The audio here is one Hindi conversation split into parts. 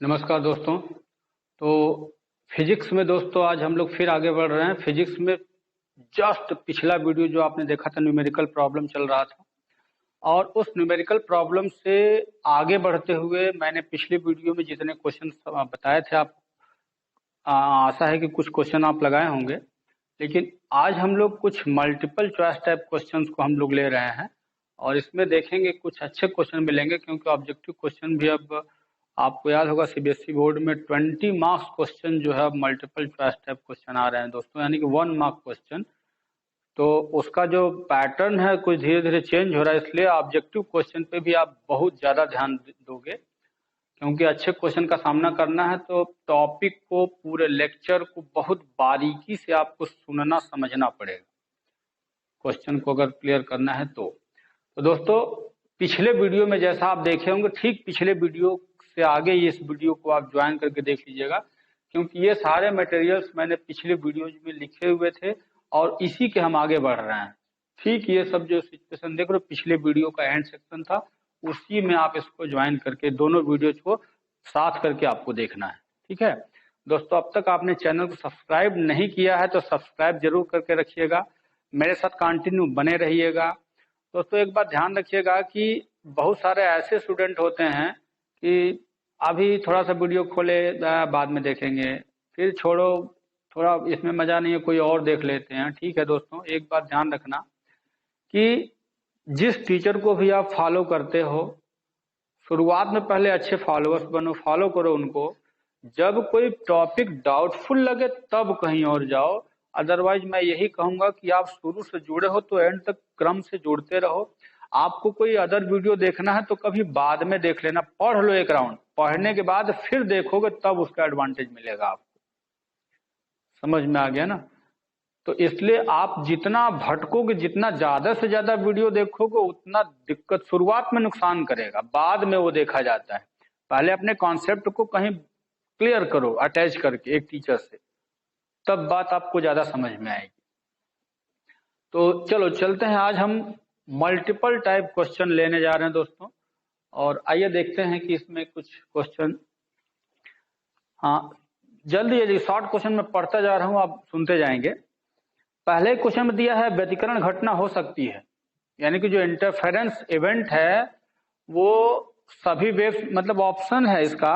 नमस्कार दोस्तों। तो फिजिक्स में दोस्तों आज हम लोग फिर आगे बढ़ रहे हैं। फिजिक्स में जस्ट पिछला वीडियो जो आपने देखा था न्यूमेरिकल प्रॉब्लम चल रहा था, और उस न्यूमेरिकल प्रॉब्लम से आगे बढ़ते हुए मैंने पिछले वीडियो में जितने क्वेश्चन बताए थे, आप आशा है कि कुछ क्वेश्चन आप लगाए होंगे। लेकिन आज हम लोग कुछ मल्टीपल चॉइस टाइप क्वेश्चंस को हम लोग ले रहे हैं, और इसमें देखेंगे कुछ अच्छे क्वेश्चन मिलेंगे, क्योंकि ऑब्जेक्टिव क्वेश्चन भी अब आपको याद होगा सीबीएसई बोर्ड में 20 मार्क्स क्वेश्चन जो है मल्टीपल चॉइस टाइप क्वेश्चन आ रहे हैं दोस्तों, यानी कि 1 मार्क क्वेश्चन। तो उसका जो पैटर्न है कुछ धीरे धीरे चेंज हो रहा है, इसलिए ऑब्जेक्टिव क्वेश्चन पे भी आप बहुत ज़्यादा ध्यान दोगे, क्योंकि अच्छे क्वेश्चन का सामना करना है तो टॉपिक को, पूरे लेक्चर को बहुत बारीकी से आपको सुनना समझना पड़ेगा क्वेश्चन को अगर क्लियर करना है तो दोस्तों पिछले वीडियो में जैसा आप देखे होंगे, ठीक पिछले वीडियो से आगे इस वीडियो को आप ज्वाइन करके देख लीजिएगा, क्योंकि ये सारे मटेरियल्स मैंने पिछले वीडियोज में लिखे हुए थे और इसी के हम आगे बढ़ रहे हैं। ठीक ये सब जो सिचुएशन देख रहे हो पिछले वीडियो का एंड सेक्शन था, उसी में आप इसको ज्वाइन करके दोनों वीडियोज को साथ करके आपको देखना है। ठीक है दोस्तों, अब तक आपने चैनल को सब्सक्राइब नहीं किया है तो सब्सक्राइब जरूर करके रखिएगा, मेरे साथ कंटिन्यू बने रहिएगा। दोस्तों एक बात ध्यान रखिएगा कि बहुत सारे ऐसे स्टूडेंट होते हैं कि अभी थोड़ा सा वीडियो खोले बाद में देखेंगे, फिर छोड़ो थोड़ा इसमें मजा नहीं है कोई और देख लेते हैं। ठीक है दोस्तों, एक बात ध्यान रखना कि जिस टीचर को भी आप फॉलो करते हो, शुरुआत में पहले अच्छे फॉलोअर्स बनो, फॉलो करो उनको। जब कोई टॉपिक डाउटफुल लगे तब कहीं और जाओ, अदरवाइज मैं यही कहूंगा कि आप शुरू से जुड़े हो तो एंड तक क्रम से जुड़ते रहो। आपको कोई अदर वीडियो देखना है तो कभी बाद में देख लेना, पढ़ लो एक राउंड, पढ़ने के बाद फिर देखोगे तब उसका एडवांटेज मिलेगा आपको। समझ में आ गया ना? तो इसलिए आप जितना भटकोगे, जितना ज्यादा से ज्यादा वीडियो देखोगे, उतना दिक्कत शुरुआत में नुकसान करेगा, बाद में वो देखा जाता है। पहले अपने कॉन्सेप्ट को कहीं क्लियर करो अटैच करके एक टीचर से, तब बात आपको ज्यादा समझ में आएगी। तो चलो चलते हैं, आज हम मल्टीपल टाइप क्वेश्चन लेने जा रहे हैं दोस्तों, और आइए देखते हैं कि इसमें कुछ क्वेश्चन, हाँ जल्दी शॉर्ट क्वेश्चन में पढ़ता जा रहा हूं, आप सुनते जाएंगे। पहले क्वेश्चन में दिया है व्यतिकरण घटना हो सकती है, यानी कि जो इंटरफेरेंस इवेंट है वो सभी वेव्स, मतलब ऑप्शन है इसका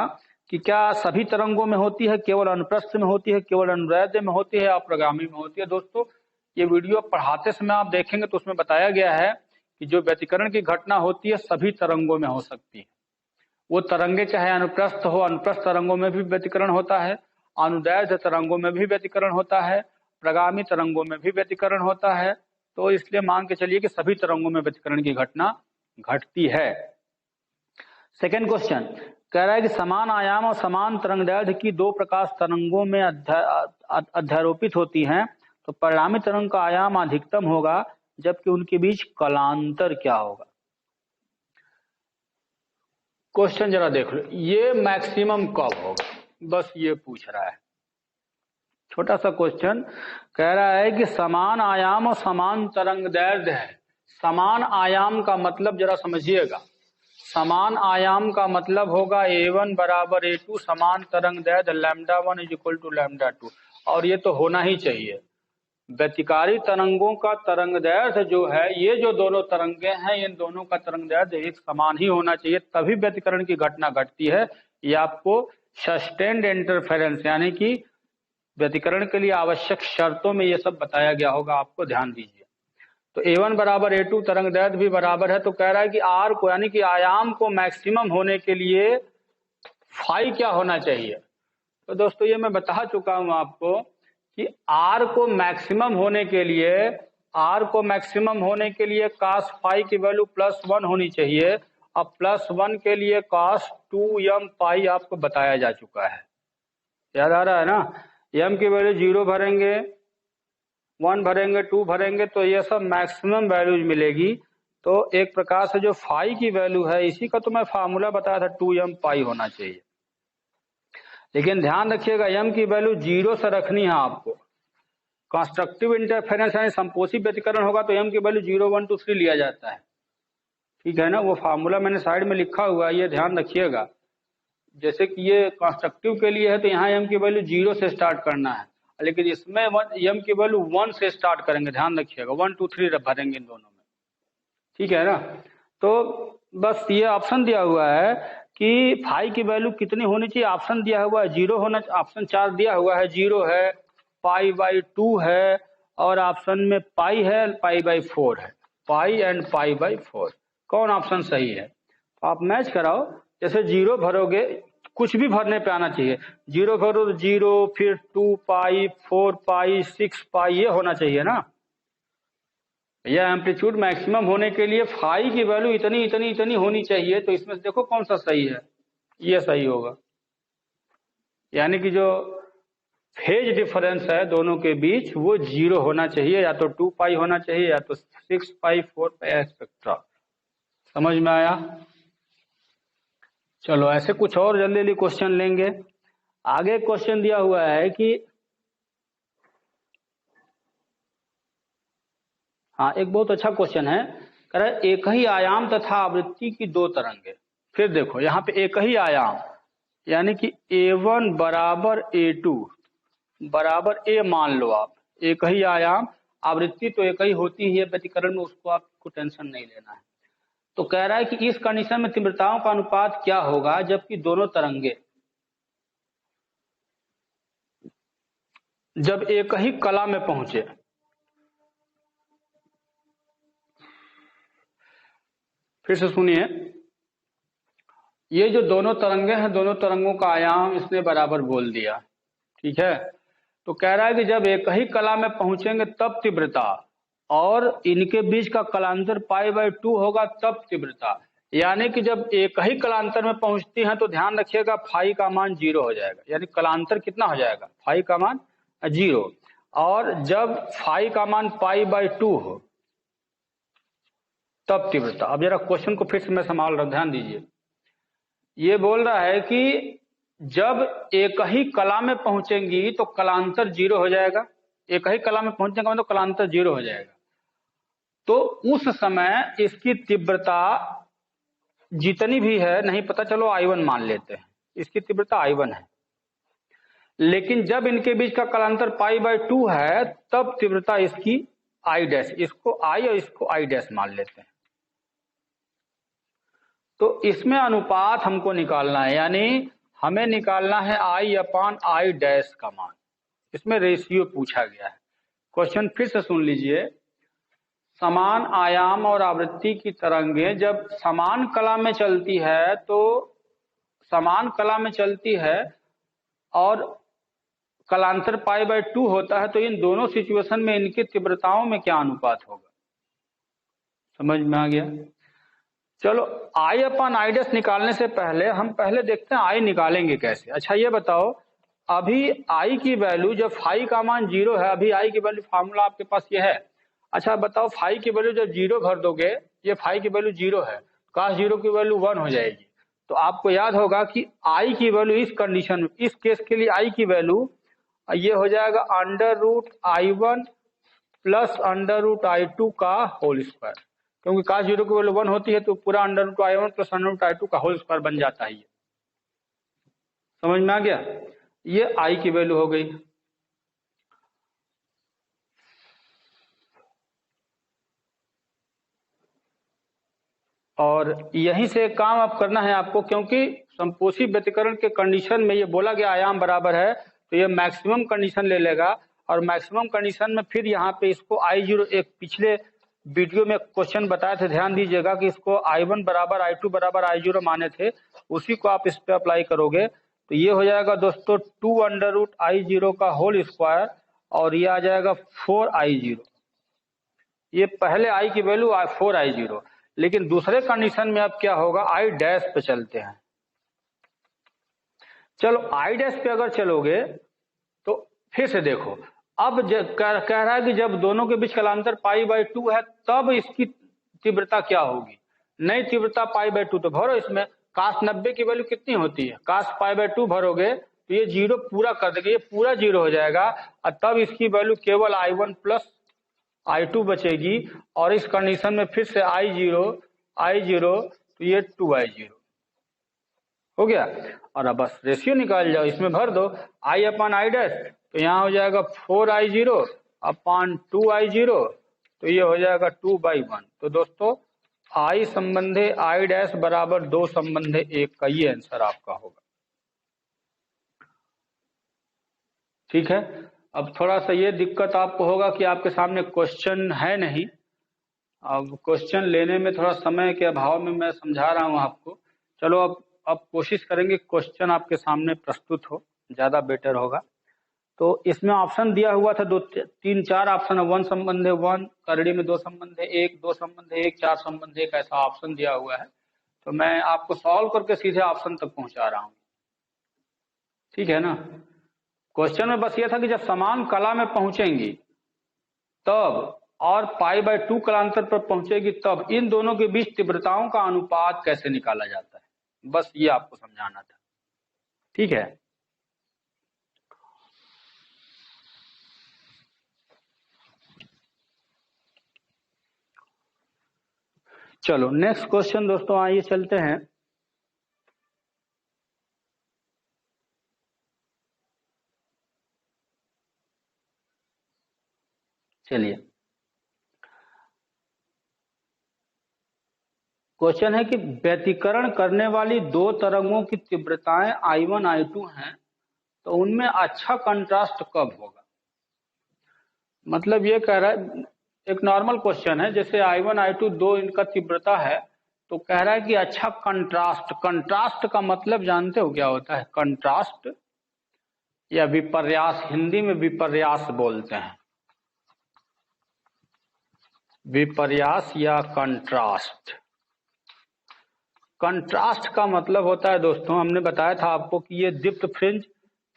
कि क्या सभी तरंगों में होती है, केवल अनुप्रस्थ में होती है, केवल अनुदैर्ध्य में होती है, अप्रगामी में होती है। दोस्तों ये वीडियो पढ़ाते समय आप देखेंगे तो उसमें बताया गया है कि जो व्यतिकरण की घटना होती है सभी तरंगों में हो सकती है। वो तरंगे चाहे अनुप्रस्थ हो, अनुप्रस्थ तरंगों में भी व्यतिकरण होता है, अनुदैर्ध्य तरंगों में भी व्यतिकरण होता है, प्रगामी तरंगों में भी व्यतिकरण होता है। तो इसलिए मान के चलिए कि सभी तरंगों में व्यतिकरण की घटना घटती है। सेकेंड क्वेश्चन कह रहा है कि समान आयाम और समान तरंगदैर्ध्य की दो प्रकाश तरंगों में अध्यारोपित होती हैं, तो परिणामी तरंग का आयाम अधिकतम होगा, जबकि उनके बीच कलांतर क्या होगा। क्वेश्चन जरा देख लो, ये मैक्सिमम कब होगा, बस ये पूछ रहा है। छोटा सा क्वेश्चन कह रहा है कि समान आयाम और समान तरंगदैर्ध्य है। समान आयाम का मतलब जरा समझिएगा, समान आयाम का मतलब होगा a1 बराबर a2, समान तरंगदैर्ध्य λ1 = λ2, और ये तो होना ही चाहिए। व्यतिकारी तरंगों का तरंगदैर्ध्य जो है, ये जो दोनों तरंगे हैं इन दोनों का तरंगदैर्ध्य एक समान ही होना चाहिए, तभी व्यतिकरण की घटना घटती है। ये आपको सस्टेन्ड इंटरफेरेंस यानी कि व्यतिकरण के लिए आवश्यक शर्तों में ये सब बताया गया होगा, आपको ध्यान दीजिए। तो a1 बराबर a2, तरंगदैर्ध्य भी बराबर है, तो कह रहा है कि r को यानी कि आयाम को मैक्सिमम होने के लिए फाई क्या होना चाहिए। तो दोस्तों ये मैं बता चुका हूं आपको कि r को मैक्सिमम होने के लिए cos फाई की वैल्यू +1 होनी चाहिए। अब +1 के लिए cos 2m पाई आपको बताया जा चुका है, याद आ रहा है ना। m की वैल्यू 0 भरेंगे, 1 भरेंगे, 2 भरेंगे, तो ये सब मैक्सिमम वैल्यूज मिलेगी। तो एक प्रकार से जो फाई की वैल्यू है, इसी का तो मैं फार्मूला बताया था, 2m पाई होना चाहिए। लेकिन ध्यान रखिएगा m की वैल्यू 0 से रखनी है आपको। कंस्ट्रक्टिव इंटरफेरेंस यानी संपोषी व्यतिकरण होगा तो m की वैल्यू 0, 1, 2, 3 लिया जाता है, ठीक है ना। वो फार्मूला मैंने साइड में लिखा हुआ है, ये ध्यान रखिएगा। जैसे कि ये कंस्ट्रक्टिव के लिए है तो यहाँ m की वैल्यू 0 से स्टार्ट करना है, लेकिन इसमें m की वैल्यू 1 से स्टार्ट करेंगे, ध्यान रखिएगा 1 2 3 भरेंगे इन दोनों में, ठीक है ना। तो बस ये ऑप्शन दिया हुआ है कि फाई की वैल्यू कितनी होनी चाहिए, ऑप्शन दिया हुआ है 0 होना, ऑप्शन 4 दिया हुआ है 0 है, पाई बाई 2 है, और ऑप्शन में पाई है, पाई बाई 4 है, पाई एंड पाई बाई 4, कौन ऑप्शन सही है। तो आप मैच कराओ, जैसे 0 भरोगे, कुछ भी भरने पे आना चाहिए, 0 भरो तो 0, फिर 2 पाई, 4 पाई, 6 पाई, ये होना चाहिए ना। यह एम्पलीट्यूड मैक्सिमम होने के लिए फाई की वैल्यू इतनी इतनी इतनी होनी चाहिए, तो इसमें से देखो कौन सा सही है, ये सही होगा। यानी कि जो फेज डिफरेंस है दोनों के बीच वो 0 होना चाहिए, या तो 2 पाई होना चाहिए, या तो 6 पाई, 4 पाई, एक्सेट्रा। समझ में आया। चलो ऐसे कुछ और जल्दी जल्दी क्वेश्चन लेंगे। आगे क्वेश्चन दिया हुआ है कि हाँ, एक बहुत अच्छा क्वेश्चन है, कह रहा है एक ही आयाम तथा आवृत्ति की दो तरंगे। फिर देखो यहाँ पे एक ही आयाम, यानी कि A1 बराबर A2 बराबर A मान लो आप, एक ही आयाम, आवृत्ति तो एक ही होती है व्यतिकरण में, उसको आपको टेंशन नहीं लेना है। तो कह रहा है कि इस कंडीशन में तीव्रताओं का अनुपात क्या होगा जबकि दोनों तरंगे जब एक ही कला में पहुंचे। फिर से सुनिए, ये जो दोनों तरंगे हैं, दोनों तरंगों का आयाम इसने बराबर बोल दिया, ठीक है। तो कह रहा है कि जब एक ही कला में पहुंचेंगे तब तीव्रता, और इनके बीच का कलांतर पाई बाई 2 होगा तब तीव्रता। यानी कि जब एक ही कलांतर में पहुंचती हैं तो ध्यान रखिएगा फाई का मान 0 हो जाएगा, यानी कलांतर कितना हो जाएगा, फाई का मान 0, और जब फाई का मान पाई बाई 2 हो तब तीव्रता। अब जरा क्वेश्चन को फिर से मैं संभाल रहा हूं, ध्यान दीजिए। ये बोल रहा है कि जब एक ही कला में पहुंचेंगी तो कलांतर 0 हो जाएगा, एक ही कला में पहुंचने का मतलब कलांतर 0 हो जाएगा, तो उस समय इसकी तीव्रता जितनी भी है, नहीं पता, चलो I1 मान लेते हैं, इसकी तीव्रता I1 है। लेकिन जब इनके बीच का कलांतर पाई बाई 2 है तब तीव्रता इसकी I डैश, इसको I और इसको I डैश मान लेते हैं। तो इसमें अनुपात हमको निकालना है, यानी हमें निकालना है I अपान I डैश का मान, इसमें रेशियो पूछा गया है। क्वेश्चन फिर से सुन लीजिए, समान आयाम और आवृत्ति की तरंगें जब समान कला में चलती है, तो समान कला में चलती है और कलांतर पाई बाई 2 होता है, तो इन दोनों सिचुएशन में इनकी तीव्रताओं में क्या अनुपात होगा। समझ में आ गया। चलो I अपन I डैश निकालने से पहले हम पहले देखते हैं I निकालेंगे कैसे। अच्छा ये बताओ, अभी I की वैल्यू जब फाई का मान 0 है, अभी I की वैल्यू फार्मूला आपके पास ये है। अच्छा बताओ, फाई की वैल्यू जब 0 भर दोगे, ये फाई की वैल्यू 0 है, cos 0 की वैल्यू 1 हो जाएगी। तो आपको याद होगा कि I की वैल्यू इस कंडीशन में, इस केस के लिए I की वैल्यू ये हो जाएगा √I1 प्लस √I2 का होल स्क्वायर, क्योंकि cos 0 की वैल्यू 1 होती है तो पूरा √I1 प्लस √I2 का होल स्क्वायर बन जाता है। समझ में आ गया, ये I की वैल्यू हो गई। और यहीं से काम अब करना है आपको, क्योंकि संपोषी व्यतिकरण के कंडीशन में ये बोला गया आयाम बराबर है, तो ये मैक्सिमम कंडीशन ले लेगा, और मैक्सिमम कंडीशन में फिर यहाँ पे इसको I0, एक पिछले वीडियो में क्वेश्चन बताए थे, ध्यान दीजिएगा कि इसको I1 बराबर I2 बराबर I0 माने थे, उसी को आप इस पे अप्लाई करोगे तो ये हो जाएगा दोस्तों 2√I0 का होल स्क्वायर, और ये आ जाएगा 4I0। ये पहले I की वैल्यू 4I0, लेकिन दूसरे कंडीशन में अब क्या होगा, I डैश पे चलते हैं। चलो I डैश पे अगर चलोगे तो फिर से देखो, अब कह रहा है कि जब दोनों के बीच कलांतर पाई बाई 2 है तब इसकी तीव्रता क्या होगी। नई तीव्रता पाई बाई 2, तो भरो इसमें cos 90 की वैल्यू कितनी होती है, cos पाई बाई 2 भरोगे तो ये 0 पूरा कर देगा, ये पूरा 0 हो जाएगा, और तब इसकी वैल्यू केवल I1 प्लस I2 बचेगी, और इस कंडीशन में फिर से I0 तो ये 2I0 हो गया। और अब बस रेशियो निकाल जाओ, इसमें भर दो I अपॉन आई डैश, तो यहाँ हो जाएगा 4I0 अपॉन 2I0, तो ये हो जाएगा 2/1। तो दोस्तों I संबंधे I डैश बराबर 2 संबंधे 1 का ये आंसर आपका होगा। ठीक है। अब थोड़ा सा ये दिक्कत आपको होगा कि आपके सामने क्वेश्चन है नहीं, अब क्वेश्चन लेने में थोड़ा समय के अभाव में मैं समझा रहा हूँ आपको। चलो अब कोशिश करेंगे क्वेश्चन आपके सामने प्रस्तुत हो, ज्यादा बेटर होगा। तो इसमें ऑप्शन दिया हुआ था 2 3 4 ऑप्शन है, 1 संबंध है 1, करड़ी में 2 संबंध है 1, 2 संबंध है 1, 4 संबंध है 1, ऐसा ऑप्शन दिया हुआ है। तो मैं आपको सॉल्व करके सीधे ऑप्शन तक पहुंचा रहा हूँ। ठीक है ना। क्वेश्चन में बस ये था कि जब समान कला में पहुंचेंगी तब और π/2 कलांतर पर पहुंचेगी तब इन दोनों के बीच तीव्रताओं का अनुपात कैसे निकाला जाता है, बस ये आपको समझाना था। ठीक है। चलो नेक्स्ट क्वेश्चन दोस्तों आइए चलते हैं। चलिए क्वेश्चन है कि व्यतिकरण करने वाली 2 तरंगों की तीव्रताएं I1 I2 हैं, तो उनमें अच्छा कंट्रास्ट कब होगा। मतलब ये कह रहा है, एक नॉर्मल क्वेश्चन है, जैसे I1 I2 2 इनका तीव्रता है, तो कह रहा है कि अच्छा कंट्रास्ट। कंट्रास्ट का मतलब जानते हो क्या होता है? कंट्रास्ट या विपर्यास, हिंदी में विपर्यास बोलते हैं, विपर्यास या कंट्रास्ट। कंट्रास्ट का मतलब होता है दोस्तों, हमने बताया था आपको कि ये दीप्त फ्रिंज,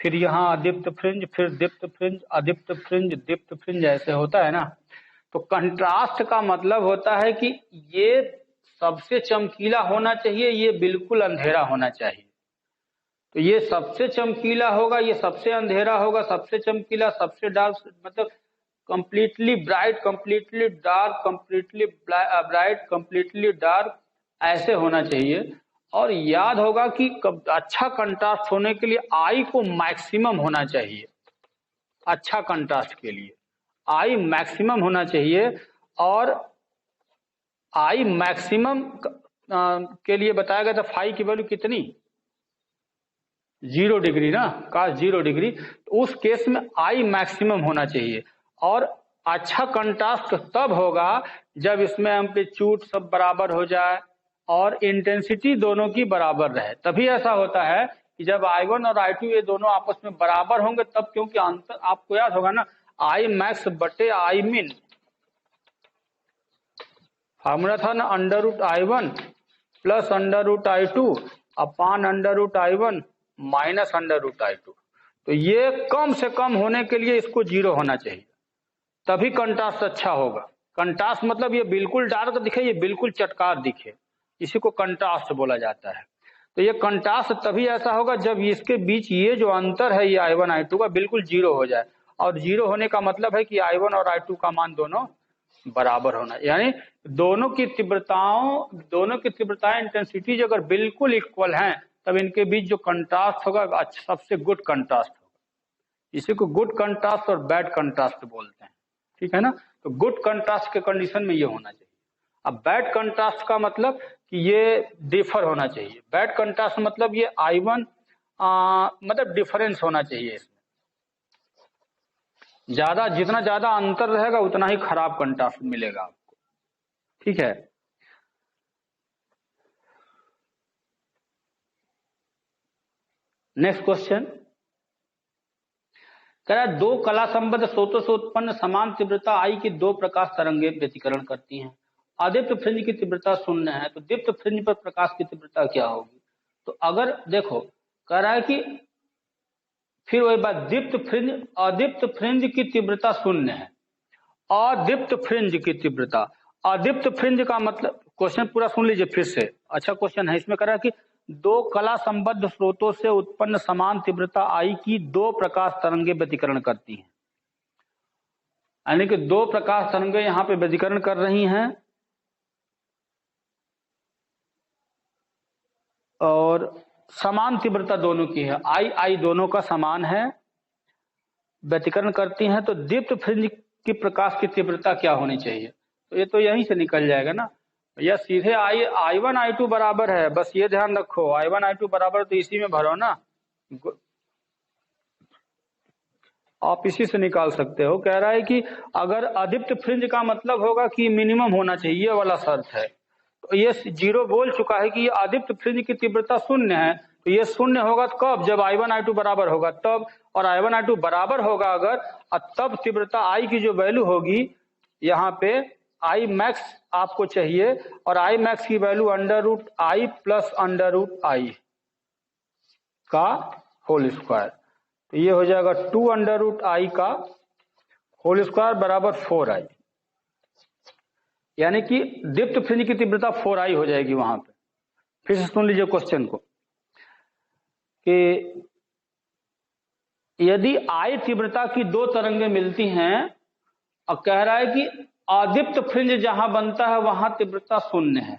फिर यहाँ अदीप्त फ्रिंज, फिर दीप्त फ्रिंज, अदीप्त फ्रिंज, दीप्त फ्रिंज, ऐसे होता है ना। तो कंट्रास्ट का मतलब होता है कि ये सबसे चमकीला होना चाहिए, ये बिल्कुल अंधेरा होना चाहिए। तो ये सबसे चमकीला होगा, ये सबसे अंधेरा होगा, सबसे चमकीला, सबसे डार्क, मतलब completely bright, completely dark, completely bright, completely dark, ऐसे होना चाहिए। और याद होगा कि अच्छा कंट्रास्ट होने के लिए आई को मैक्सिमम होना चाहिए। अच्छा कंट्रास्ट के लिए आई मैक्सिमम होना चाहिए, और आई मैक्सिमम के लिए बताया गया था फाई की वैल्यू कितनी, 0 डिग्री ना, का 0 डिग्री। तो उस केस में आई मैक्सिमम होना चाहिए। और अच्छा कंट्रास्ट तब होगा जब इसमें एम्पलीट्यूड सब बराबर हो जाए और इंटेंसिटी दोनों की बराबर रहे, तभी ऐसा होता है कि जब I1 और I2 ये दोनों आपस में बराबर होंगे तब, क्योंकि अंतर आपको याद होगा ना, आई मैक्स बटे आई मिन, फार्मूला था ना, √I1 प्लस √I2 अपान √I1 माइनस √I2। तो ये कम से कम होने के लिए इसको 0 होना चाहिए, तभी कंट्रास्ट अच्छा होगा। कंट्रास्ट मतलब ये बिल्कुल डार्क दिखे, ये बिल्कुल चटकार दिखे, इसी को कंट्रास्ट बोला जाता है। तो ये कंट्रास्ट तभी ऐसा होगा जब इसके बीच ये जो अंतर है, ये I1 I2 का बिल्कुल 0 हो जाए। और 0 होने का मतलब है कि I1 और I2 का मान दोनों बराबर होना, यानी दोनों की तीव्रताएं इंटेंसिटीज अगर बिल्कुल इक्वल हैं, तब इनके बीच जो कंट्रास्ट होगा सबसे गुड कंट्रास्ट होगा। इसी को गुड कंट्रास्ट और बैड कंट्रास्ट बोलते हैं। ठीक है ना। तो गुड कंट्रास्ट के कंडीशन में ये होना चाहिए। अब बैड कंट्रास्ट का मतलब कि ये डिफर होना चाहिए। बैड कंट्रास्ट मतलब ये I1 मतलब डिफरेंस होना चाहिए इसमें, ज्यादा, जितना ज्यादा अंतर रहेगा उतना ही खराब कंट्रास्ट मिलेगा आपको। ठीक है। नेक्स्ट क्वेश्चन कह रहा है, 2 कला संबद्ध स्रोतों से उत्पन्न समान तीव्रता आई की 2 प्रकाश तरंगे व्यतिकरण करती हैं। अदीप्त फ्रिंज की तीव्रता 0 है, तो दीप्त फ्रिंज पर प्रकाश की तीव्रता क्या होगी। तो अगर देखो, कह रहा है कि फिर वही बात, अदीप्त फ्रिंज की तीव्रता 0 है, अदीप्त फ्रिंज की तीव्रता, अदीप्त फ्रिंज का मतलब, क्वेश्चन पूरा सुन लीजिए फिर से, अच्छा क्वेश्चन है। इसमें कह रहा है कि 2 कला संबद्ध स्रोतों से उत्पन्न समान तीव्रता आई की 2 प्रकाश तरंगे व्यतिकरण करती हैं, यानी कि 2 प्रकाश तरंगे यहां पे व्यतिकरण कर रही हैं, और समान तीव्रता दोनों की है, आई आई दोनों का समान है, व्यतिकरण करती हैं, तो दीप्त फ्रिंज की प्रकाश की तीव्रता क्या होनी चाहिए? तो ये तो यहीं से निकल जाएगा ना भैया, सीधे I1 I2 बराबर है, बस ये ध्यान रखो, I1 I2 बराबर तो इसी में भरो ना, आप इसी से निकाल सकते हो। कह रहा है कि अगर अदीप्त फ्रिंज का मतलब होगा कि मिनिमम होना चाहिए, ये वाला शर्त है, तो ये 0 बोल चुका है कि अदीप्त फ्रिंज की तीव्रता 0 है, तो ये 0 होगा कब? जब I1 I2 बराबर होगा तब, और I1 I2 बराबर होगा अगर, तब तीव्रता I की जो वैल्यू होगी यहाँ पे I मैक्स आपको चाहिए, और I मैक्स की वैल्यू √I प्लस √I का होल स्क्वायर, तो ये हो जाएगा 2√I का होल स्क्वायर बराबर 4I, यानी कि दीप्त फ्रिंज की तीव्रता 4I हो जाएगी वहां पे। फिर से सुन लीजिए क्वेश्चन को, कि यदि I तीव्रता की 2 तरंगें मिलती हैं, और कह रहा है कि अदीप्त फ्रिंज जहां बनता है वहां तीव्रता 0 है,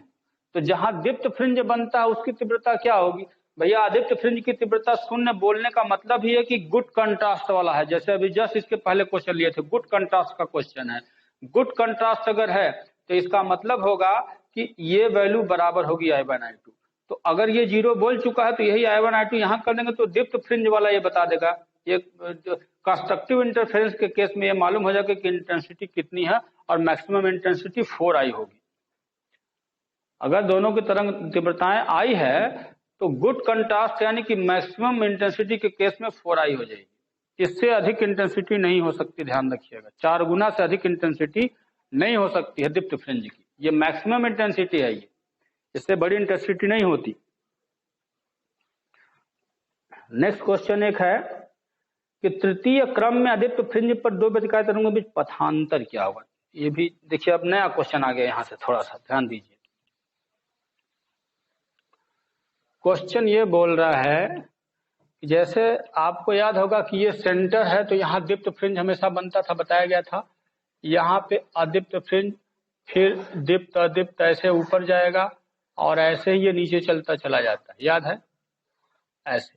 तो जहां दीप्त फ्रिंज बनता है उसकी तीव्रता क्या होगी? भैया अदीप्त फ्रिंज की तीव्रता 0 बोलने का मतलब ही है कि गुड कंट्रास्ट वाला है, जैसे अभी जस्ट इसके पहले क्वेश्चन लिए थे, गुड कंट्रास्ट का क्वेश्चन है। गुड कंट्रास्ट अगर है तो इसका मतलब होगा कि ये वैल्यू बराबर होगी I1 I2, तो अगर ये 0 बोल चुका है तो यही I1 I2 यहां कर देंगे तो दीप्त फ्रिंज वाला ये बता देगा। ये कंस्ट्रक्टिव इंटरफेरेंस के केस में ये मालूम हो जाएगा कि इंटेंसिटी कितनी है, और मैक्सिमम इंटेंसिटी 4I होगी। अगर दोनों की तरंग तीव्रताएं I है तो गुड कंट्रास्ट यानी कि मैक्सिमम इंटेंसिटी के केस में 4I हो जाएगी, इससे अधिक इंटेंसिटी नहीं हो सकती, ध्यान रखिएगा, 4 गुना से अधिक इंटेंसिटी नहीं हो सकती है दीप्त फ्रिंज की, ये मैक्सिमम इंटेंसिटी है, ये इससे बड़ी इंटेंसिटी नहीं होती। नेक्स्ट क्वेश्चन एक है कि तृतीय क्रम में अदीप्त फ्रिंज पर 2 व्यतिकारी तरंगों के बीच पथांतर क्या होगा? ये भी देखिए, अब नया क्वेश्चन आ गया, यहां से थोड़ा सा ध्यान दीजिए। क्वेश्चन ये बोल रहा है कि जैसे आपको याद होगा कि ये सेंटर है, तो यहाँ दीप्त फ्रिंज हमेशा बनता था, बताया गया था, यहाँ पे अदीप्त फ्रिंज, फिर दीप्त अदीप्त ऐसे ऊपर जाएगा, और ऐसे ही ये नीचे चलता चला जाता है, याद है ऐसे।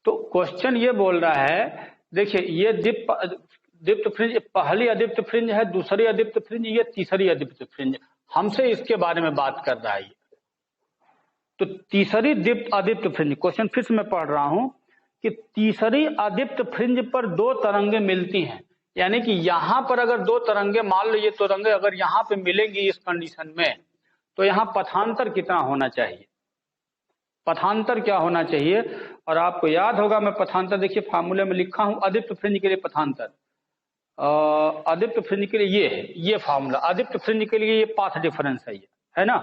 तो क्वेश्चन ये बोल रहा है, देखिए ये दीप्त फ्रिंज पहली अदीप्त फ्रिंज है, दूसरी अदीप्त फ्रिंज, ये तीसरी अदीप्त फ्रिंज, हमसे इसके बारे में बात कर रहा है। तो तीसरी दीप्त अदीप्त फ्रिंज, क्वेश्चन फिर से मैं पढ़ रहा हूं कि तीसरी अदीप्त फ्रिंज पर 2 तरंगे मिलती हैं, यानी कि यहां पर अगर 2 तरंगे, मान लो ये तरंगे अगर यहां पे मिलेंगी इस कंडीशन में, तो यहां पथांतर कितना होना चाहिए? पथांतर क्या होना चाहिए? और आपको याद होगा, मैं पथांतर देखिए फार्मूले में लिखा हूं, अदीप्त फ्रिंज के लिए पथांतर, अदीप्त फ्रिंज के लिए ये है, ये फार्मूला, अदीप्त फ्रिंज के लिए ये पाथ डिफरेंस है ना,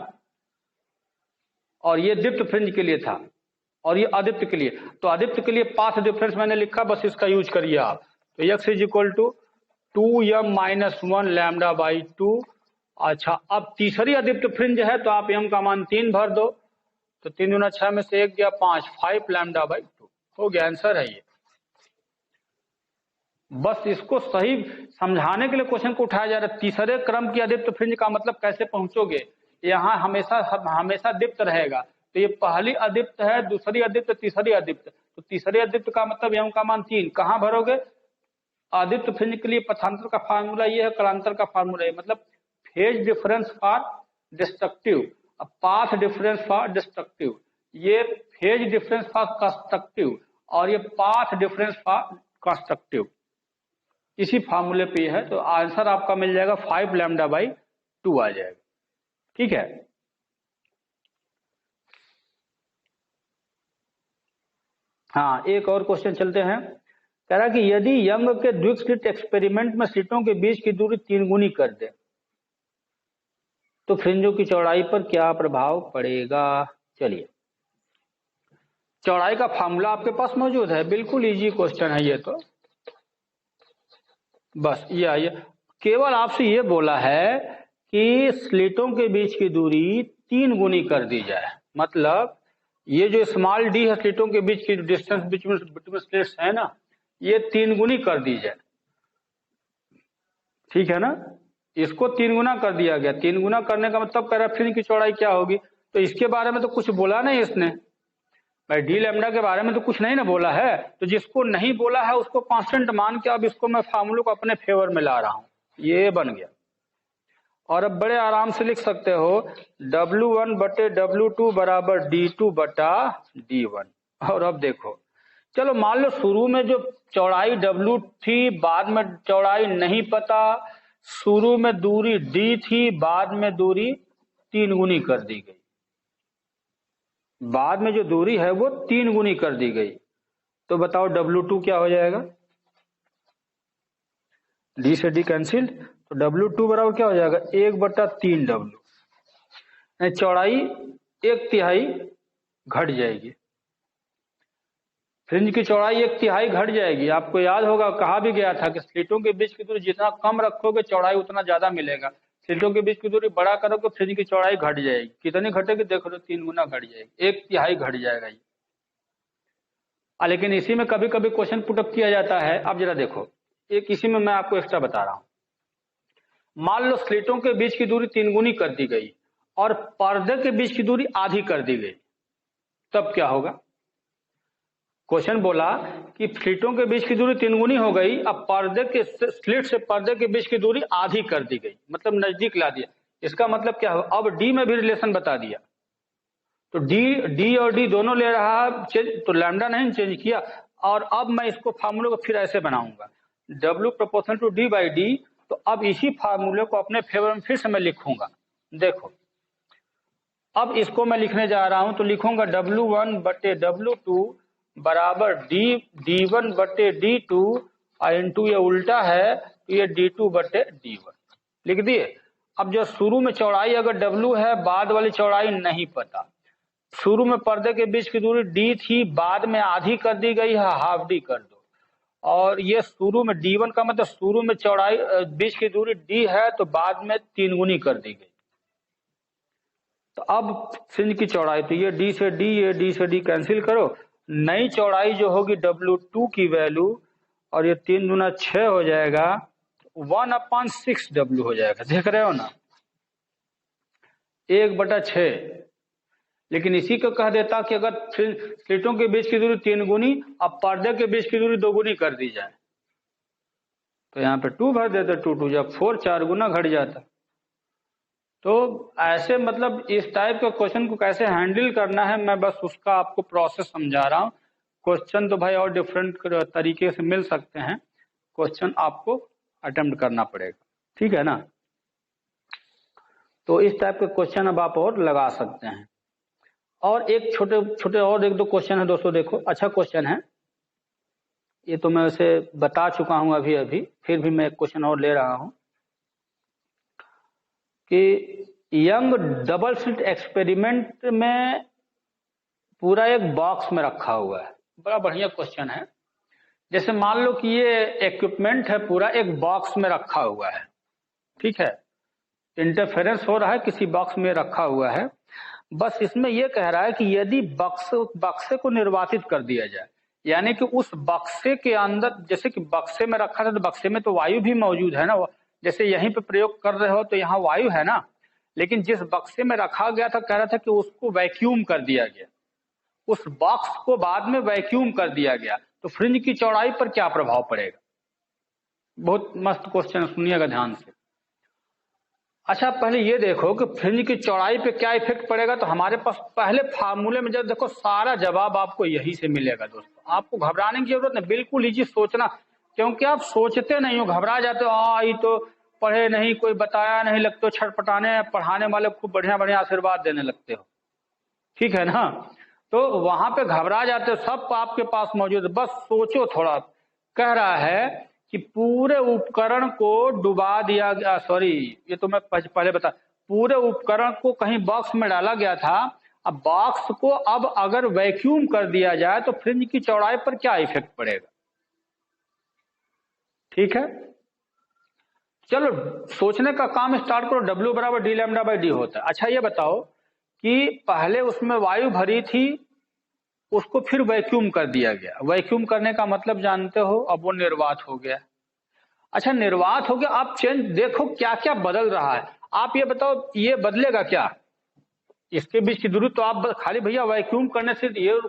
और ये दीप्त फ्रिंज के लिए था, और ये अदीप्त के लिए, तो अदीप्त के लिए पाथ डिफरेंस मैंने लिखा, बस इसका यूज करिए आप। तो x = 2m-1 λ/2। अच्छा, अब तीसरी अदीप्त फ्रिंज है तो आप m का मान 3 भर दो, तो 3 दूना 6 में से 1 गया 5, 5 λ/2 हो गया, आंसर है ये। बस इसको सही समझाने के लिए क्वेश्चन को उठाया जा रहा है। तीसरे क्रम की अदीप्त फ्रिंज का मतलब कैसे पहुंचोगे, यहाँ हमेशा दीप्त रहेगा, तो ये पहली अदीप्त है, दूसरी अदीप्त, तीसरी अदीप्त, तो तीसरी अदीप्त का मतलब m का मान 3, कहाँ भरोगे? अदीप्त फ्रिंज के लिए पथांतर का फार्मूला ये है, कलांतर का फार्मूला ये, मतलब phase difference for destructive, path difference for destructive, ये फेज डिफरेंस फॉर कंस्ट्रक्टिव, और ये पाथ डिफरेंस फॉर कंस्ट्रक्टिव, इसी फार्मूले पे है। तो आंसर आपका मिल जाएगा 5 λ/2 आ जाएगा, ठीक है। हाँ, एक और क्वेश्चन चलते हैं। कह रहा कि यदि यंग के द्विक स्लिट एक्सपेरिमेंट में स्लिटों के बीच की दूरी 3 गुनी कर दे तो फ्रिंजों की चौड़ाई पर क्या प्रभाव पड़ेगा? चलिए, चौड़ाई का फार्मूला आपके पास मौजूद है, बिल्कुल इजी क्वेश्चन है ये, तो बस ये आइए, केवल आपसे ये बोला है कि स्लिटों के बीच की दूरी 3 गुनी कर दी जाए, मतलब ये जो स्मॉल डी है, स्लिटों के बीच की डिस्टेंस बिटवीन स्लिट्स है ना, ये 3 गुनी कर दी जाए, ठीक है ना, इसको 3 गुना कर दिया गया। 3 गुना करने का मतलब कह रहा है फ्रिंज की चौड़ाई क्या होगी, तो इसके बारे में तो कुछ बोला नहीं इसने, भाई डी लैम्डा के बारे में तो कुछ नहीं ना बोला है, तो जिसको नहीं बोला है उसको कांस्टेंट मान के अब इसको मैं फार्मूले को अपने फेवर में ला रहा हूं, ये बन गया। और अब बड़े आराम से लिख सकते हो W1 बटे W2 बराबर D2 बटा D1। और अब देखो, चलो मान लो शुरू में जो चौड़ाई W थी, बाद में चौड़ाई नहीं पता, शुरू में दूरी D थी, बाद में दूरी 3 गुनी कर दी गई, बाद में जो दूरी है वो 3 गुनी कर दी गई। तो बताओ W2 क्या हो जाएगा? D से D कैंसिल, तो W2 बराबर क्या हो जाएगा? 1/3W। चौड़ाई 1/3 घट जाएगी, फ्रिंज की चौड़ाई 1/3 घट जाएगी। आपको याद होगा कहा भी गया था कि स्लिटों के बीच की दूरी जितना कम रखोगे चौड़ाई उतना ज्यादा मिलेगा, स्लिटों के बीच की दूरी बड़ा करोगे फ्रिंज की चौड़ाई घट जाएगी। कितनी घटेगी? देखो तो 3 गुना घट जाएगी, 1/3 घट जाएगा ये। लेकिन इसी में कभी कभी क्वेश्चन पुटअप किया जाता है। अब जरा देखो, एक इसी में मैं आपको एक्स्ट्रा बता रहा हूं। मान लो स्लिटों के बीच की दूरी 3 गुनी कर दी गई और पर्दे के बीच की दूरी आधी कर दी गई, तब क्या होगा? क्वेश्चन बोला कि स्लिटों के बीच की दूरी 3 गुनी हो गई, अब पर्दे के स्लिट से पर्दे के बीच की दूरी आधी कर दी गई, मतलब नजदीक ला दिया। इसका मतलब क्या हो? अब डी में भी रिलेशन बता दिया, तो डी और डी दोनों ले रहा है, तो लैम्डा नहीं चेंज किया। और अब मैं इसको फार्मूले को फिर ऐसे बनाऊंगा, W proportional to D by D. तो अब इसी फार्मूले को अपने फेवर में फिर से मैं लिखूंगा। देखो अब इसको मैं लिखने जा रहा हूं, तो लिखूंगा W1 बटे W2 बराबर D1 बटे D2 इंटू ये उल्टा है तो ये D2 बटे D1 लिख दिए। अब जो शुरू में चौड़ाई अगर W है, बाद वाली चौड़ाई नहीं पता, शुरू में पर्दे के बीच की दूरी D थी, बाद में आधी कर दी गई है, हाफ D कर दो। और ये शुरू में D1 का मतलब शुरू में चौड़ाई बीच की दूरी D है, तो बाद में 3 गुनी कर दी गई। तो अब फ्रिंज की चौड़ाई, तो ये D से D, ये D से D कैंसिल करो, नई चौड़ाई जो होगी W2 की वैल्यू, और ये 3 दूना 6 हो जाएगा, 1/6W हो जाएगा। देख रहे हो ना, 1/6। लेकिन इसी को कह देता कि अगर स्लिटों के बीच की दूरी 3 गुनी, अब पर्दे के बीच की दूरी 2 गुनी कर दी जाए, तो यहाँ पे 2 भर देते, 2 2 जब 4, 4 गुना घट जाता। तो ऐसे मतलब इस टाइप के क्वेश्चन को कैसे हैंडल करना है, मैं बस उसका आपको प्रोसेस समझा रहा हूँ। क्वेश्चन तो भाई और डिफरेंट तरीके से मिल सकते हैं, क्वेश्चन आपको अटेम्प्ट करना पड़ेगा, ठीक है ना। तो इस टाइप के क्वेश्चन अब आप और लगा सकते हैं। और एक छोटे छोटे और 1-2 क्वेश्चन है दोस्तों, देखो अच्छा क्वेश्चन है ये, तो मैं उसे बता चुका हूं अभी, फिर भी मैं एक क्वेश्चन और ले रहा हूं कि यंग डबल स्लिट एक्सपेरिमेंट में पूरा एक बॉक्स में रखा हुआ है। बड़ा बढ़िया क्वेश्चन है। जैसे मान लो कि ये इक्विपमेंट है पूरा एक बॉक्स में रखा हुआ है, ठीक है, इंटरफेरेंस हो रहा है, किसी बॉक्स में रखा हुआ है। बस इसमें यह कह रहा है कि यदि बक्से को निर्वातित कर दिया जाए, यानी कि उस बक्से के अंदर, जैसे कि बक्से में रखा था तो बक्से में तो वायु भी मौजूद है ना, जैसे यहीं पे प्रयोग कर रहे हो तो यहाँ वायु है ना, लेकिन जिस बक्से में रखा गया था कह रहा था कि उसको वैक्यूम कर दिया गया, उस बॉक्स को बाद में वैक्यूम कर दिया गया, तो फ्रिंज की चौड़ाई पर क्या प्रभाव पड़ेगा? बहुत मस्त क्वेश्चन, सुनिएगा ध्यान से। अच्छा पहले ये देखो कि फ्रिंज की चौड़ाई पे क्या इफेक्ट पड़ेगा, तो हमारे पास पहले फार्मूले में जब देखो सारा जवाब आपको यही से मिलेगा दोस्तों। आपको घबराने की जरूरत नहीं, बिल्कुल इजी सोचना, क्योंकि आप सोचते नहीं हो, घबरा जाते हो, ये तो पढ़े नहीं, कोई बताया नहीं, लगते हो छटपटाने, पढ़ाने वाले खूब बढ़िया बढ़िया आशीर्वाद देने लगते हो, ठीक है ना। तो वहां पे घबरा जाते हो, सब आपके पास मौजूद है, बस सोचो थोड़ा। कह रहा है कि पूरे उपकरण को डुबा दिया गया, सॉरी ये तो मैं पहले बता, पूरे उपकरण को कहीं बॉक्स में डाला गया था, अब बॉक्स को अब अगर वैक्यूम कर दिया जाए तो फ्रिंज की चौड़ाई पर क्या इफेक्ट पड़ेगा, ठीक है। चलो सोचने का काम स्टार्ट करो। W बराबर D लैम्डा बाई डी होता है। अच्छा ये बताओ कि पहले उसमें वायु भरी थी, उसको फिर वैक्यूम कर दिया गया, वैक्यूम करने का मतलब जानते हो, अब वो निर्वात हो गया। अच्छा निर्वात हो गया, आप चेंज देखो क्या क्या बदल रहा है, आप ये बताओ ये बदलेगा क्या, इसके बीच की दूरी तो आप खाली भैया वैक्यूम करने से ये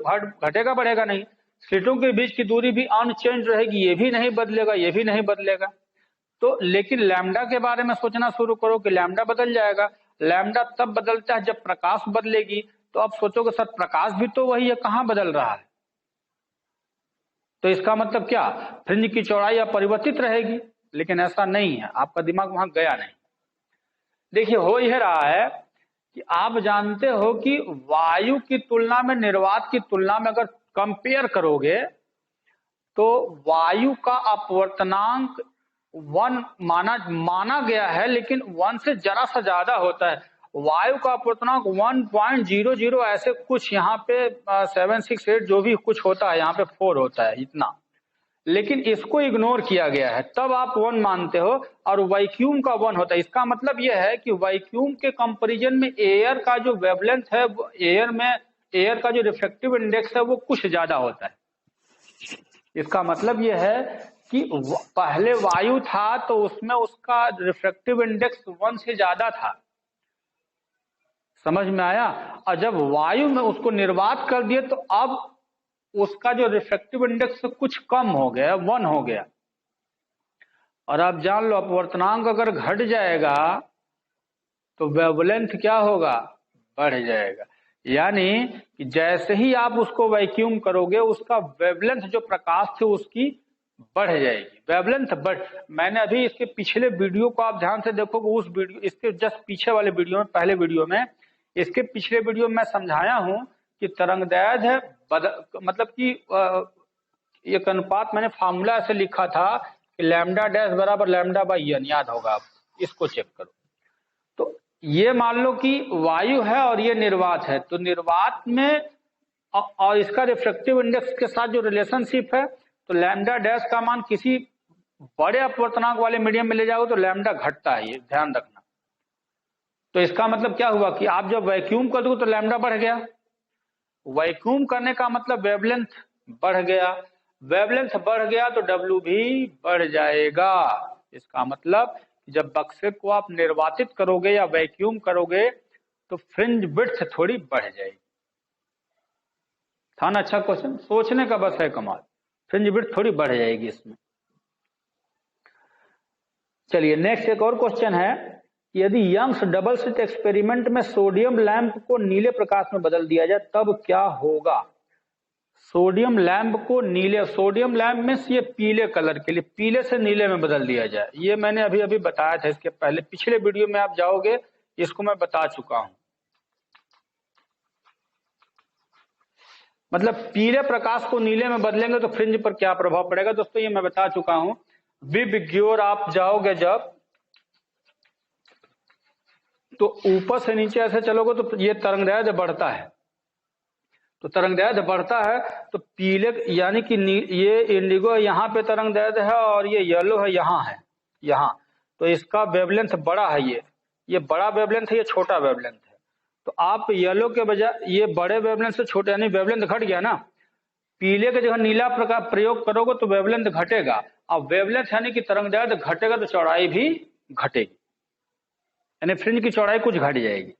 घटेगा बढ़ेगा नहीं, स्लिटों के बीच की दूरी भी अनचेंज रहेगी, ये भी नहीं बदलेगा, ये भी नहीं बदलेगा। तो लेकिन लैम्डा के बारे में सोचना शुरू करो कि लैम्डा बदल जाएगा। लैम्डा तब बदलता है जब प्रकाश बदलेगी। तो आप सोचोगे सर प्रकाश भी तो वही है, कहां बदल रहा है? तो इसका मतलब क्या, फ्रिंज की चौड़ाई अपरिवर्तित रहेगी, लेकिन ऐसा नहीं है, आपका दिमाग वहां गया नहीं। देखिए हो यह रहा है कि आप जानते हो कि वायु की तुलना में, निर्वात की तुलना में अगर कंपेयर करोगे तो वायु का अपवर्तनांक 1 माना गया है, लेकिन 1 से जरा सा ज्यादा होता है। वायु का अपवर्तनांक 1.00 ऐसे कुछ, यहाँ पे 7, 6, 8 जो भी कुछ होता है, यहाँ पे 4 होता है इतना, लेकिन इसको इग्नोर किया गया है, तब आप 1 मानते हो, और वैक्यूम का 1 होता है। इसका मतलब यह है कि वैक्यूम के कंपैरिजन में एयर का जो वेवलेंथ है, एयर का जो रिफ्लेक्टिव इंडेक्स है वो कुछ ज्यादा होता है। इसका मतलब यह है कि पहले वायु था तो उसमें उसका रिफ्लेक्टिव इंडेक्स 1 से ज्यादा था, समझ में आया? और जब वायु में उसको निर्वात कर दिए तो अब उसका जो रिफ्लेक्टिव इंडेक्स कुछ कम हो गया, 1 हो गया। और आप जान लो अपवर्तनांक अगर घट जाएगा तो वेवलेंथ क्या होगा, बढ़ जाएगा। यानी कि जैसे ही आप उसको वैक्यूम करोगे उसका वेवलेंथ जो प्रकाश थी उसकी बढ़ जाएगी, वेवलेंथ बढ़। मैंने अभी इसके पिछले वीडियो को आप ध्यान से देखोगे, उस वीडियो, इसके जस्ट पीछे वाले वीडियो में, पहले वीडियो में, इसके पिछले वीडियो में मैं समझाया हूं कि तरंगदैर्घ्य मतलब कि एक अनुपात मैंने फार्मूला ऐसे लिखा था कि लैम्डा डैश बराबर लैम्डा बाई एन, याद होगा आप, इसको चेक करो। तो ये मान लो कि वायु है और ये निर्वात है, तो निर्वात में और इसका रिफ्लेक्टिव इंडेक्स के साथ जो रिलेशनशिप है, तो लैम्डा डैश का मान किसी बड़े अपवर्तनांक वाले मीडियम में ले जाओ तो लैम्डा घटता है, ये ध्यान रखना। तो इसका मतलब क्या हुआ कि आप जब वैक्यूम कर दो तो लैम्डा बढ़ गया। वैक्यूम करने का मतलब वेवलेंथ बढ़ गया, वेवलेंथ बढ़ गया तो डब्ल्यू भी बढ़ जाएगा। इसका मतलब जब बक्से को आप निर्वातित करोगे या वैक्यूम करोगे तो फ्रिंज विड्थ थोड़ी बढ़ जाएगी। था ना अच्छा क्वेश्चन, सोचने का बस है कमाल, फ्रिंज विड्थ थोड़ी बढ़ जाएगी इसमें। चलिए नेक्स्ट एक और क्वेश्चन है, यदि यंग्स डबल स्लिट एक्सपेरिमेंट में सोडियम लैंप को नीले प्रकाश में बदल दिया जाए तब क्या होगा? सोडियम लैंप को नीले, सोडियम लैंप में ये पीले कलर के लिए, पीले से नीले में बदल दिया जाए, ये मैंने अभी अभी बताया था, इसके पहले पिछले वीडियो में आप जाओगे इसको मैं बता चुका हूं। मतलब पीले प्रकाश को नीले में बदलेंगे तो फ्रिंज पर क्या प्रभाव पड़ेगा दोस्तों, ये मैं बता चुका हूं। विबग्योर आप जाओगे जब, तो ऊपर से नीचे ऐसे चलोगे तो ये तरंगदैर्घ्य बढ़ता है, तो तरंगदैर्घ्य बढ़ता है तो पीले, यानी कि ये इंडिगो यहाँ पे तरंगदैर्घ्य है और ये येलो है यहाँ है, यहाँ, तो इसका वेवलेंथ बड़ा है, ये बड़ा वेवलेंथ है, ये छोटा वेवलेंथ है। तो आप येलो के बजाय ये बड़े वेवलेंथ से छोटे, यानी वेवलेंथ घट गया ना, पीले के जगह नीला प्रकार प्रयोग करोगे तो वेवलेंथ घटेगा। अब वेवलेंथ यानी कि तरंगदैर्घ्य घटेगा तो चौड़ाई भी घटेगी, यानी फ्रिंज की चौड़ाई कुछ घट जाएगी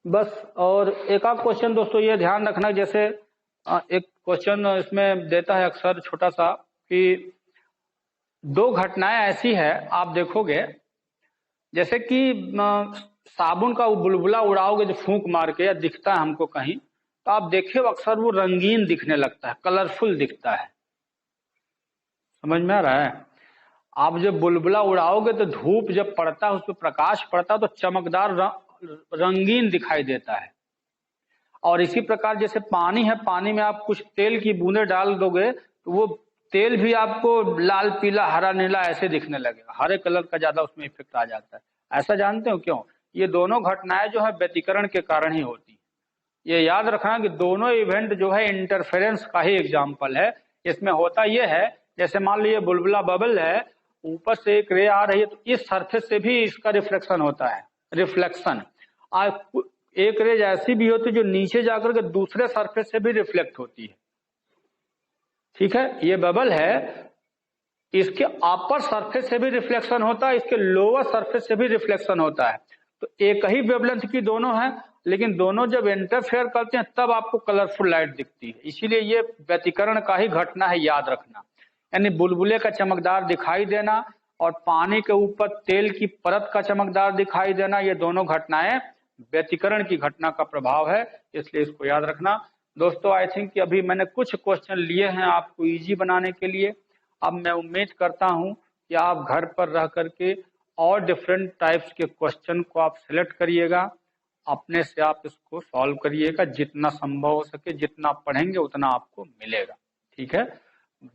बस। और एक आध क्वेश्चन दोस्तों ये ध्यान रखना, जैसे एक क्वेश्चन इसमें देता है अक्सर छोटा सा कि 2 घटनाएं ऐसी है, आप देखोगे जैसे कि साबुन का बुलबुला उड़ाओगे जो फूंक मार के, या दिखता है हमको कहीं, तो आप देखे अक्सर वो रंगीन दिखने लगता है, कलरफुल दिखता है, समझ में आ रहा है? आप जब बुलबुला उड़ाओगे तो धूप जब पड़ता है, उस पर प्रकाश पड़ता है तो चमकदार रंगीन दिखाई देता है। और इसी प्रकार जैसे पानी है, पानी में आप कुछ तेल की बूंदे डाल दोगे तो वो तेल भी आपको लाल पीला हरा नीला ऐसे दिखने लगेगा, हरे कलर का ज्यादा उसमें इफेक्ट आ जाता है। ऐसा जानते हो क्यों? ये दोनों घटनाएं जो है व्यतिकरण के कारण ही होती है। ये याद रखना कि दोनों इवेंट जो है इंटरफेरेंस का ही एग्जाम्पल है। इसमें होता यह है, जैसे मान लीजिए बुलबुला बबल है, ऊपर से एक रे आ रही है तो इस सरफेस से भी इसका रिफ्लेक्शन होता है, रिफ्लेक्शन। एक रेज ऐसी भी होती है जो नीचे जाकर के दूसरे सरफेस से भी रिफ्लेक्ट होती है, ठीक है? ये बबल है, इसके अपर सरफेस से भी रिफ्लेक्शन होता है, इसके लोअर सरफेस से भी रिफ्लेक्शन होता है। तो एक ही वेवलेंथ की दोनों है, लेकिन दोनों जब इंटरफेयर करते हैं तब आपको कलरफुल लाइट दिखती है। इसीलिए ये व्यतिकरण का ही घटना है, याद रखना। यानी बुलबुले का चमकदार दिखाई देना और पानी के ऊपर तेल की परत का चमकदार दिखाई देना, ये दोनों घटनाएं व्यतिकरण की घटना का प्रभाव है, इसलिए इसको याद रखना। दोस्तों आई थिंक कि अभी मैंने कुछ क्वेश्चन लिए हैं आपको इजी बनाने के लिए। अब मैं उम्मीद करता हूं कि आप घर पर रह करके और डिफरेंट टाइप्स के क्वेश्चन को आप सिलेक्ट करिएगा, अपने से आप इसको सॉल्व करिएगा, जितना संभव हो सके, जितना पढ़ेंगे उतना आपको मिलेगा। ठीक है,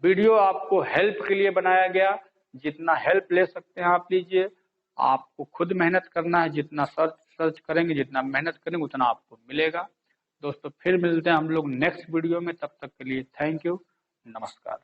वीडियो आपको हेल्प के लिए बनाया गया, जितना हेल्प ले सकते हैं आप लीजिए। आपको खुद मेहनत करना है, जितना सर्च करेंगे, जितना मेहनत करेंगे उतना आपको मिलेगा। दोस्तों फिर मिलते हैं हम लोग नेक्स्ट वीडियो में, तब तक के लिए थैंक यू, नमस्कार।